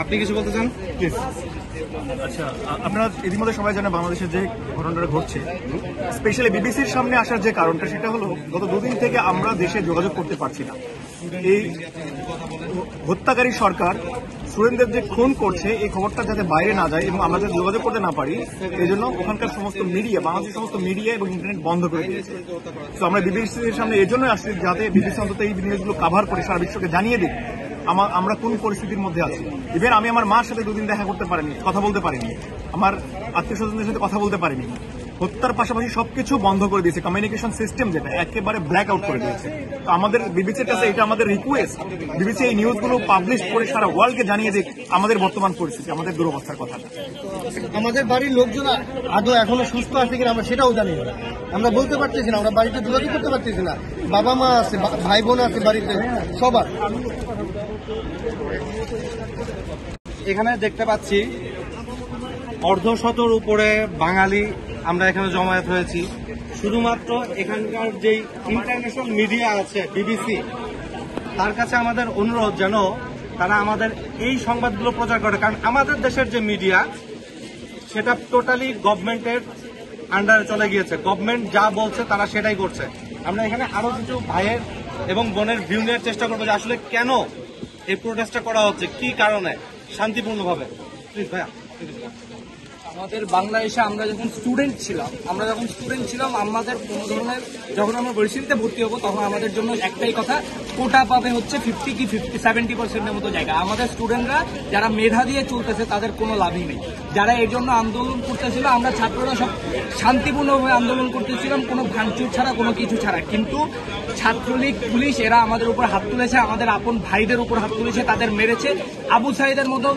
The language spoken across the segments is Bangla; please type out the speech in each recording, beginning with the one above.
আপনি কিছু বলতে চান? আচ্ছা, আপনারা ইতিমধ্যে সবাই জানেন বাংলাদেশের যে ঘটনাটা ঘটছে, স্পেশালি বিবিসির সামনে আসার যে কারণটা সেটা হলো গত দুদিন থেকে আমরা দেশে যোগাযোগ করতে পারছি না। এই হত্যাকারী সরকার স্টুডেন্টদের যে খুন করছে এই খবরটা যাতে বাইরে না যায় এবং আমরা যাতে যোগাযোগ করতে না পারি, এই জন্য ওখানকার সমস্ত মিডিয়া, বাংলাদেশের সমস্ত মিডিয়া এবং ইন্টারনেট বন্ধ করে দিয়েছে। তো আমরা বিবিসির সামনে এই জন্যই আসছি যাতে বিবিসি অন্তত এই নিউজগুলো কাভার করে সারা বিশ্বকে জানিয়ে দিই আমরা কোন পরিস্থিতির মধ্যে আছি। ইভেন আমি আমার মার সাথে দুদিন দেখা করতে পারিনি, কথা বলতে পারিনি, আমার আত্মীয় স্বজনদের সাথে কথা বলতে পারিনি। হত্যার পাশাপাশি সবকিছু বন্ধ করে দিয়েছে, কমিউনিকেশন সিস্টেম যেটা একেবারে ব্ল্যাক আউট করে দিয়েছে। তো আমাদের বিবিসির কাছে এটা আমাদের রিকোয়েস্ট, বিবিসি এই নিউজগুলো পাবলিশ করে সারা ওয়ার্ল্ডকে জানিয়ে দিক আমাদের বর্তমান পরিস্থিতি, আমাদের দুরবস্থার কথাটা। আমাদের বাড়ির লোকজন আদৌ এখনো সুস্থ আছে কিনা আমরা সেটাও জানি না, আমরা বলতে পারতেছি না, আমরা বাড়িতে যোগাযোগ করতে পারতেছি না। বাবা মা আছে, ভাই বোন আছে বাড়িতে, সবার। এখানে দেখতে পাচ্ছি অর্ধশতর উপরে বাঙালি আমরা এখানে জমায়েত হয়েছি। শুধুমাত্র এখানকার যেই ইন্টারন্যাশনাল মিডিয়া আছে বিবিসি, তার কাছে আমাদের অনুরোধ যেন তারা আমাদের এই সংবাদগুলো প্রচার করে, কারণ আমাদের দেশের যে মিডিয়া সেটা টোটালি গভর্নমেন্টের আন্ডারে চলে গিয়েছে। গভর্নমেন্ট যা বলছে তারা সেটাই করছে। আমরা এখানে আরো কিছু ভাইয়ের এবং বোনের ভিউ নেওয়ার চেষ্টা করবো যে আসলে কেন এই প্রোটেস্টটা করা হচ্ছে, কি কারণে, শান্তিপূর্ণভাবে। প্লিজ ভাইয়া। আমাদের বাংলাদেশে আমরা যখন স্টুডেন্ট ছিলাম আমাদের কোনো ধরনের, যখন আমরা ভার্সিটিতে ভর্তি হবো তখন আমাদের জন্য একটাই কথা, কোটা পাবে হচ্ছে 50 কি 70% মতো জায়গা। আমাদের স্টুডেন্টরা যারা মেধা দিয়ে চলতেছে তাদের কোনো লাভই নেই। যারা এর জন্য আন্দোলন করতেছিল, আমরা ছাত্ররা সব শান্তিপূর্ণভাবে আন্দোলন করতেছিলাম, কোনো ভাঙচুর ছাড়া, কোনো কিছু ছাড়া। কিন্তু ছাত্রলীগ, পুলিশ এরা আমাদের উপর হাত তুলেছে, আমাদের আপন ভাইদের উপর হাত তুলেছে, তাদের মেরেছে। আবু সাইদের মতো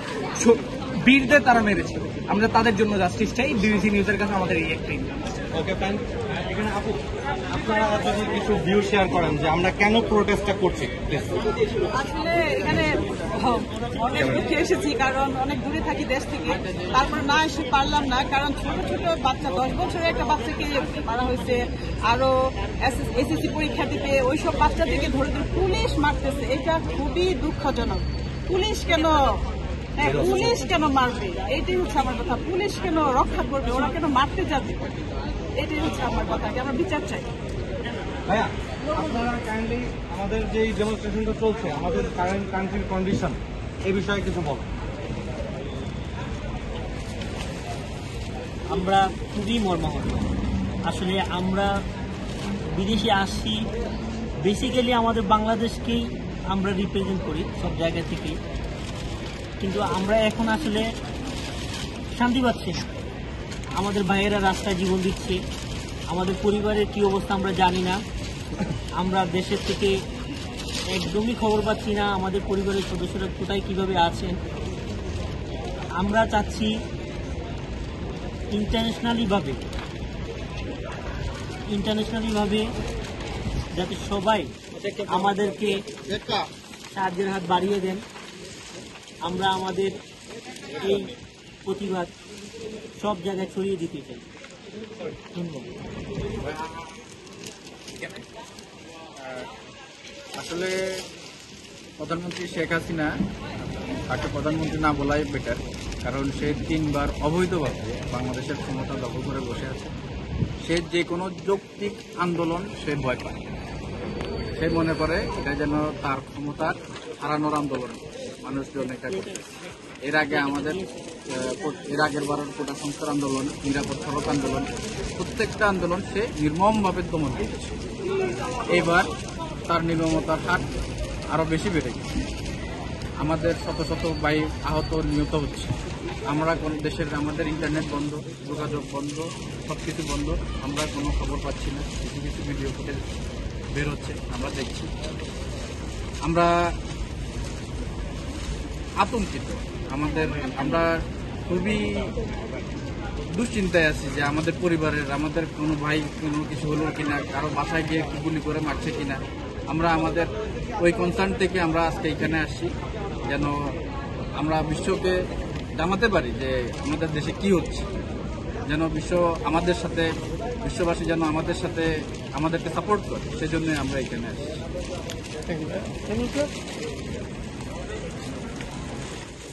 বীরদের তারা মেরেছে। আমরা তাদের জন্য জাস্টিস চাই। বিবিসি নিউজের কাছে আমাদের এই একটাই। Okay fine. এখানে আপু, আপনারা যদি কিছু ভিউ শেয়ার করেন যে আমরা কেন প্রোটেস্টটা করছি। আসলে এখানে অনেক দুঃখে এসেছি, কারণ অনেক দূরে থাকি দেশ থেকে, তারপরে না এসে পারলাম না, কারণ ছোট ছোট বাচ্চা, 10 বছরের একটা বাচ্চাকে মারা হয়েছে, আরো এসএসসি পরীক্ষা দিতে ওইসব বাচ্চা থেকে ধরে ধরে পুলিশ মারতেছে। এটা খুবই দুঃখজনক। পুলিশ কেন মারবে? এইটাই হচ্ছে আমার কথা। পুলিশ কেন রক্ষা করবে? ওরা কেন মারতে যাবে? এটাই হচ্ছে আমার কথা, আমরা বিচার চাই। ভাইয়া, আপনারা কাইন্ডলি আমাদের যে ডেমনস্ট্রেশনটা চলছে, আমাদের কারেন্ট কান্ট্রির কন্ডিশন, এই বিষয়ে কিছু বলেন। আমরা খুবই মর্মাহত। আসলে আমরা বিদেশে আসি বেসিক্যালি আমাদের বাংলাদেশকেই আমরা রিপ্রেজেন্ট করি সব জায়গা থেকে, কিন্তু আমরা এখন আসলে শান্তি পাচ্ছি না। আমাদের ভাইয়েরা রাস্তায় জীবন দিচ্ছে, আমাদের পরিবারের কি অবস্থা আমরা জানি না। আমরা দেশের থেকে একদমই খবর পাচ্ছি না আমাদের পরিবারের সদস্যরা কোথায় কিভাবে আছেন। আমরা চাচ্ছি ইন্টারন্যাশনালিভাবে যাতে সবাই আমাদেরকে সাহায্যের হাত বাড়িয়ে দেন। আমরা আমাদের এই প্রতিবাদ সব জায়গায় ছড়িয়ে দিতে চাই। ধন্যবাদ। আসলে প্রধানমন্ত্রী শেখ হাসিনা, তাকে প্রধানমন্ত্রী না বলাই বেটার, কারণ সে 3 বার অবৈধভাবে বাংলাদেশের ক্ষমতা দখল করে বসে আছে। সে যে কোনো যৌক্তিক আন্দোলন সে ভয় পায়, সে মনে করে এটা যেন তার ক্ষমতা হারানোর আন্দোলন, মানুষজন এটা করছে। এর আগের বারের কোটা সংস্কার আন্দোলন, নিরাপদ সড়ক আন্দোলন, প্রত্যেকটা আন্দোলন সে নির্মমভাবে দমন করেছে। এইবার তার নির্মমতার হার আরো বেশি বেড়ে গেছে। আমাদের শত শত ভাই আহত, নিহত হচ্ছে। আমরা কোন দেশের, আমাদের ইন্টারনেট বন্ধ, যোগাযোগ বন্ধ, সবকিছু বন্ধ। আমরা কোনো খবর পাচ্ছি না। কিছু কিছু ভিডিও ফুটেজ বের হচ্ছে, আমরা দেখছি। আমরা আতঙ্কিত। আমরা খুবই দুশ্চিন্তায় আছি যে আমাদের পরিবারের, আমাদের কোনো ভাই কোনো কিছু হলো কিনা, কারো বাসায় গিয়ে গুলি করে মারছে কিনা। আমরা আমাদের ওই কনসার্ন থেকে আমরা আজকে এখানে আসছি, যেন আমরা বিশ্বকে জানাতে পারি যে আমাদের দেশে কি হচ্ছে, যেন বিশ্ব আমাদের সাথে বিশ্ববাসী যেন আমাদের সাথে আমাদেরকে সাপোর্ট করে, সেজন্য আমরা এখানে আসি।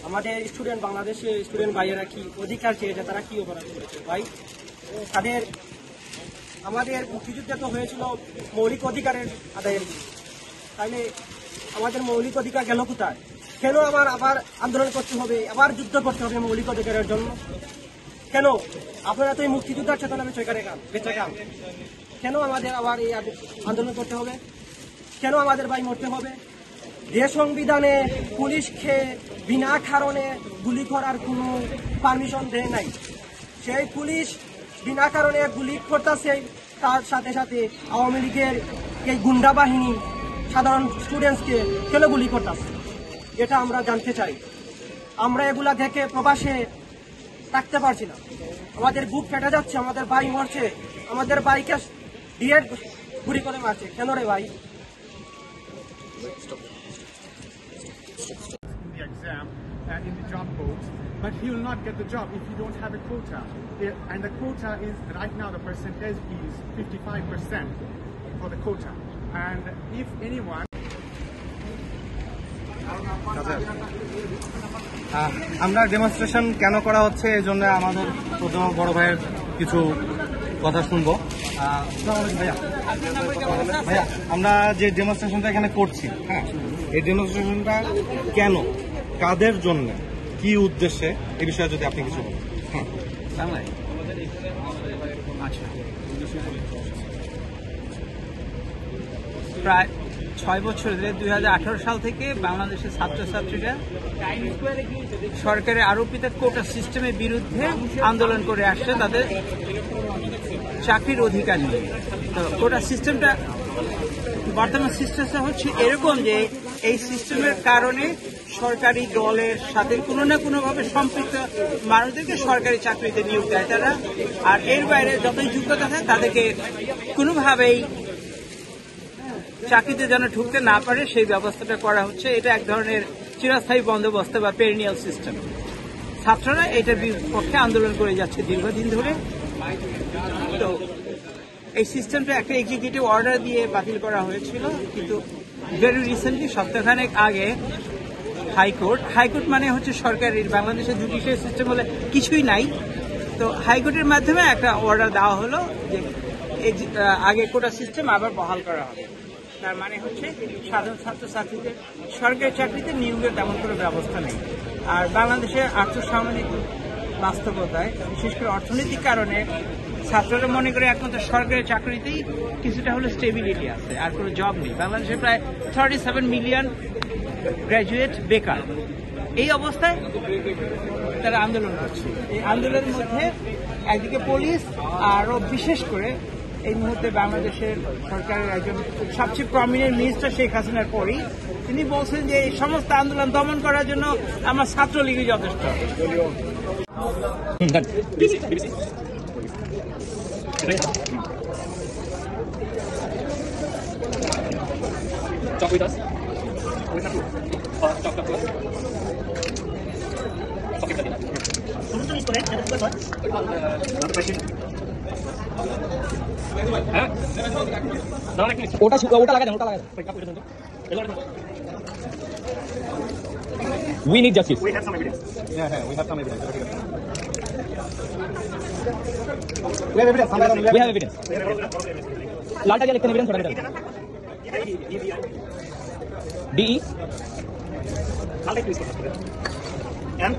আমাদের স্টুডেন্ট, বাংলাদেশের স্টুডেন্ট ভাইয়েরা কি অধিকার চেয়েছে, তারা কি অপরাধ করেছে ভাই? তাদের আমাদের মুক্তিযুদ্ধে তো হয়েছিল মৌলিক অধিকারের আদায়ের, তাইলে আমাদের মৌলিক অধিকার গেল কোথায়? কেন আবার আন্দোলন করতে হবে, আবার যুদ্ধ করতে হবে মৌলিক অধিকারের জন্য? কেন? আপনারা তো এই মুক্তিযুদ্ধের চেতনা বেঁচে গান, কেন আমাদের আবার এই আন্দোলন করতে হবে? কেন আমাদের ভাই মরতে হবে? যে সংবিধানে পুলিশকে বিনা কারণে গুলি করার কোনো পারমিশন দেয় নাই, সেই পুলিশ বিনা কারণে গুলি করতেছে, তার সাথে সাথে আওয়ামী লীগের এই গুন্ডা বাহিনী সাধারণ স্টুডেন্টসকে কেন গুলি করতেছে, এটা আমরা জানতে চাই। আমরা এগুলা দেখে প্রবাসে থাকতে পারছি না, আমাদের বুক ফেটে যাচ্ছে, আমাদের ভাই মরছে, আমাদের ভাইকে দিয়ে গুলি করে মারছে, কেন রে ভাই? The exam in the job boards, but he will not get the job if you don't have a quota. And the quota is, right now the percentage is 55% for the quota. And if anyone আমরা ডেমনস্ট্রেশন কেন করা হচ্ছে এই জন্য আমাদের প্রথম বড় ভাইয়ের কিছু কথা শুনবো। ভাইয়া, আমরা যে ডেমনস্ট্রেশনটা এখানে করছি, হ্যাঁ, এই ডেমনস্ট্রেশনটা কেন, কাদের জন্য, কি উদ্দেশ্যে, এই বিষয়ে যদি আপনি কিছু বলেন। হ্যাঁ, বাংলায় আচ্ছা, প্রায় 6 বছর ধরে 2018 সাল থেকে বাংলাদেশের ছাত্রছাত্রীরা সরকারের আরোপিত কোটা সিস্টেমের বিরুদ্ধে আন্দোলন করে আসছে তাদের চাকরির অধিকার নিয়ে। তো কোটা সিস্টেমটা, বর্তমান সিস্টেমটা হচ্ছে এরকম যে এই সিস্টেমের কারণে সরকারি দলের সাথে কোনো না কোনোভাবে সম্পৃক্ত মানুষদেরকে সরকারি চাকরিতে নিয়োগ দেয় তারা, আর এর বাইরে যতই যোগ্যতা থাকে তাদেরকে কোনোভাবেই চাকরিতে যেন ঢুকতে না পারে সেই ব্যবস্থাটা করা হচ্ছে। এটা এক ধরনের চিরস্থায়ী বন্দোবস্ত বা পেরিনিয়াল সিস্টেম। ছাত্ররা এটার পক্ষে আন্দোলন করে যাচ্ছে দীর্ঘদিন ধরে। তো এই সিস্টেমটা একটা এক্সিকিউটিভ অর্ডার দিয়ে বাতিল করা হয়েছিল, কিন্তু ভেরি রিসেন্টলি সপ্তাহখানেক আগে হাইকোর্ট মানে হচ্ছে সরকারের, বাংলাদেশের জুডিশিয়ারি সিস্টেম বলে কিছুই নাই। তো হাইকোর্টের মাধ্যমে একটা অর্ডার দেওয়া হলো যে আগে কোটা সিস্টেম আবার বহাল করা হবে। তার মানে হচ্ছে সাধারণ ছাত্রছাত্রীদের সরকারি চাকরিতে নিয়োগের তেমন কোনো ব্যবস্থা নেই। আর বাংলাদেশের আর্থসামাজিক বাস্তবতায়, বিশেষ করে অর্থনৈতিক কারণে ছাত্ররা মনে করে একমাত্র সরকারি চাকরিতেই কিছুটা হলো স্টেবিলিটি আছে, আর কোনো জব নেই। বাংলাদেশে প্রায় 37 মিলিয়ন গ্র্যাজুয়েট বেকার। এই অবস্থায় তারা আন্দোলন করছে। এই আন্দোলনের মধ্যে একদিকে পুলিশ, আরও বিশেষ করে এই মুহূর্তে বাংলাদেশের সরকারের একজন সবচেয়ে প্রমিনেন্ট মিনিস্টার শেখ হাসিনার পরই তিনি বলছেন যে এই সমস্ত আন্দোলন দমন করার জন্য আমার ছাত্রলীগই যথেষ্ট। ওটা লাগা দেন। We need justice. We have some evidence. Yeah, we have some evidence. We have evidence. लालटा क्या लिखते हैं? एविडेंस थोड़ा बेटा। DE And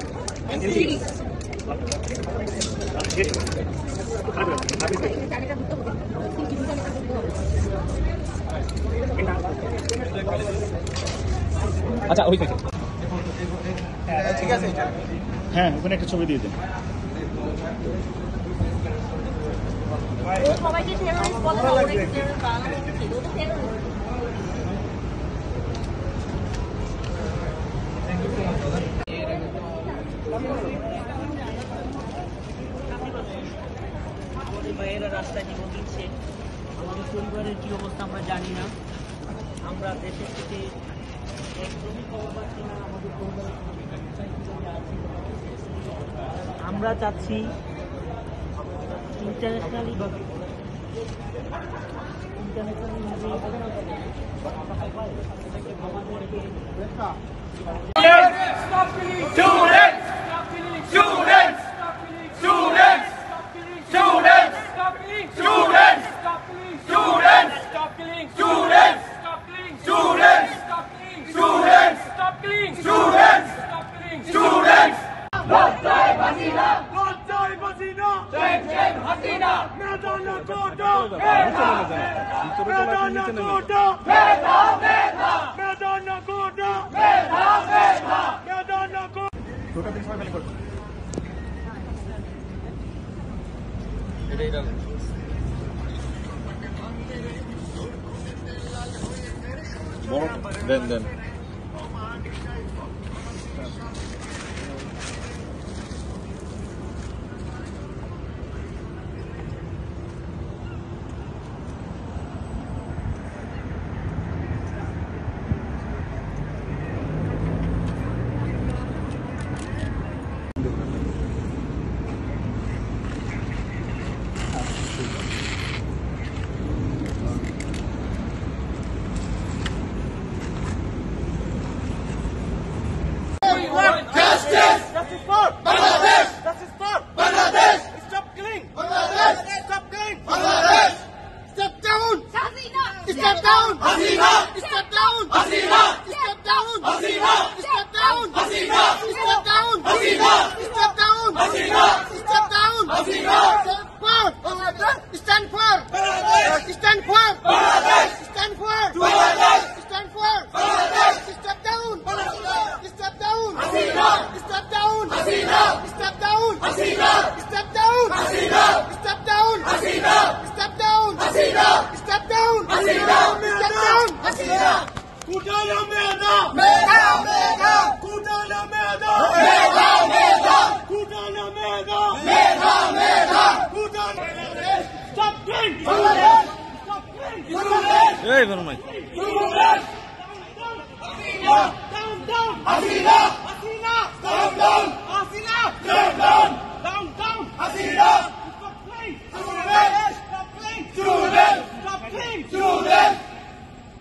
अच्छा वही ठीक है। ঠিক আছে, হ্যাঁ, ওখানে একটা ছবি দিয়ে দেন। সবাইকে টেররিস্ট বলে না, ওরা কি টেররিস্ট বাংলাদেশে ছিল, তো টেররিস্ট। আমাদের ভাইয়েরা রাস্তায় জীবন দিচ্ছে, আমাদের পরিবারের কি অবস্থা আমরা জানি না। আমরা দেশের থেকে একদমই খবর পাচ্ছি না। আমাদের পরিবারের আমরা চাচ্ছি internationally then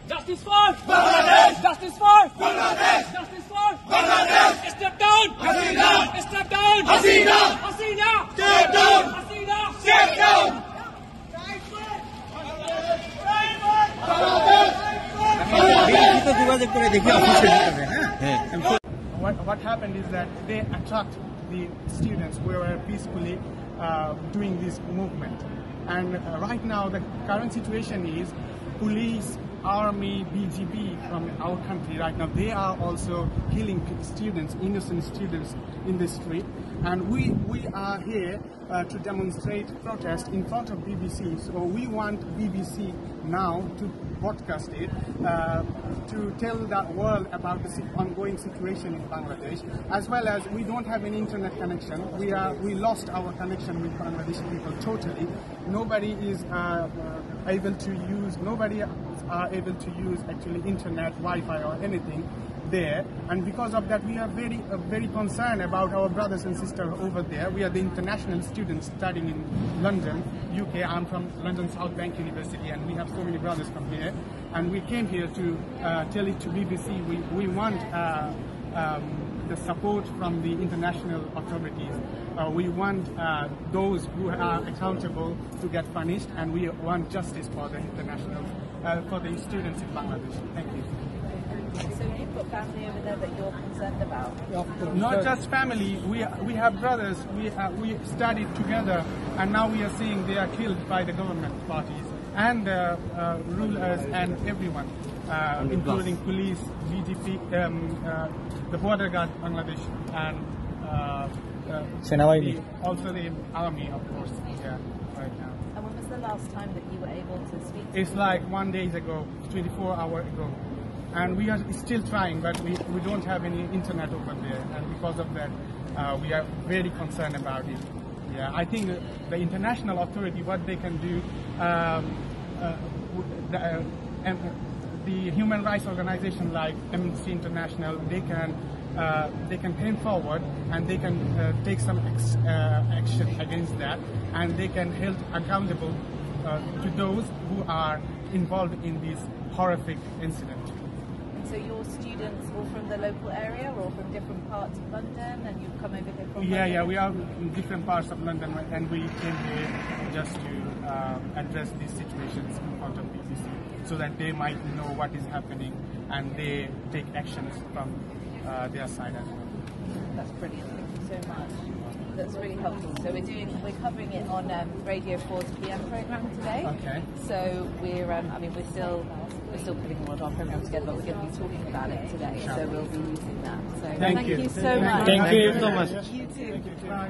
Justice for Bangladesh! Justice for Bangladesh! Justice for Bangladesh! Step down! Hasina! Step down! Hasina! Hasina! Step down! Hasina! Step down! What happened is that they attacked the students who were peacefully doing this movement. And right now the current situation is police, army, BGP from our country right now, they are also killing students, innocent students in the street. And we are here to demonstrate protest in front of BBC. So we want BBC now to broadcast it, to tell the world about the ongoing situation in Bangladesh, as well as we don't have any internet connection. We lost our connection with Bangladeshi people totally. Nobody is able to use actually internet, Wi-Fi or anything there, and because of that we are very concerned about our brothers and sisters over there. We are the international students studying in London, UK. I'm from London South Bank University, and we have so many brothers from here, and we came here to tell it to BBC. We want the support from the international authorities. We want those who are accountable to get punished, and we want justice for the international for the students in Bangladesh. Thank you. So you've got family over there that you're concerned about? Not just family, we have brothers, we studied together, and now we are seeing they are killed by the government parties and rulers and everyone, including police, BGP, the border guard Bangladesh, and also the army, of course, yeah, right now. And when was the last time that you were able to speak to It's like 1 day ago, 24 hours ago. And we are still trying, but we don't have any internet over there, and because of that, we are very concerned about it. Yeah, I think the international authority, what they can do, the human rights organization like Amnesty International, they can came forward and they can take some action against that, and they can hold accountable to those who are involved in this horrific incident. So your students all from the local area or from different parts of London, and you've come over here from London? We are in different parts of London, and we came here just to address these situations in front of BBC, so that they might know what is happening and they take actions from their side as well. That's brilliant. Thank you so much. That's really helpful. So we're covering it on Radio 4's PM program today. Okay. So we're still putting all of our program together, but we're going to be talking about it today. Sure. So we'll be using that. So Thank you. so much. Thank you so much. You too. Bye.